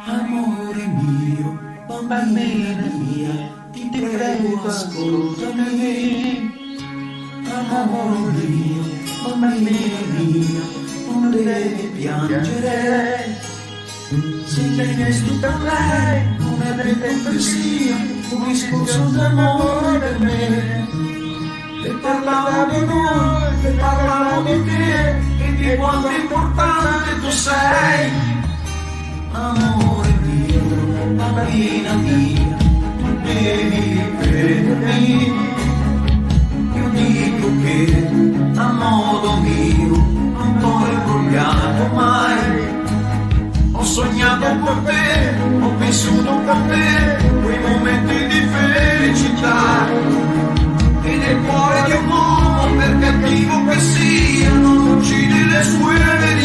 Amore mio, bambina mia, ti prego ascoltami. Amore mio, bambina mia, non devi piangere. Se te ne stupa lei, non avete poesia, un discorso d'amore per me. Le parlavo di noi, le parlavo di te, e di quanto importante tu sei. Amore mio, bambina mia, tu devi credermi. Io dico che a modo mio non t'ho imbrogliato mai. Ho sognato con te, ho vissuto con te quei momenti di felicità. E nel cuore di un uomo, per cattivo che sia, non uccide le sue verità.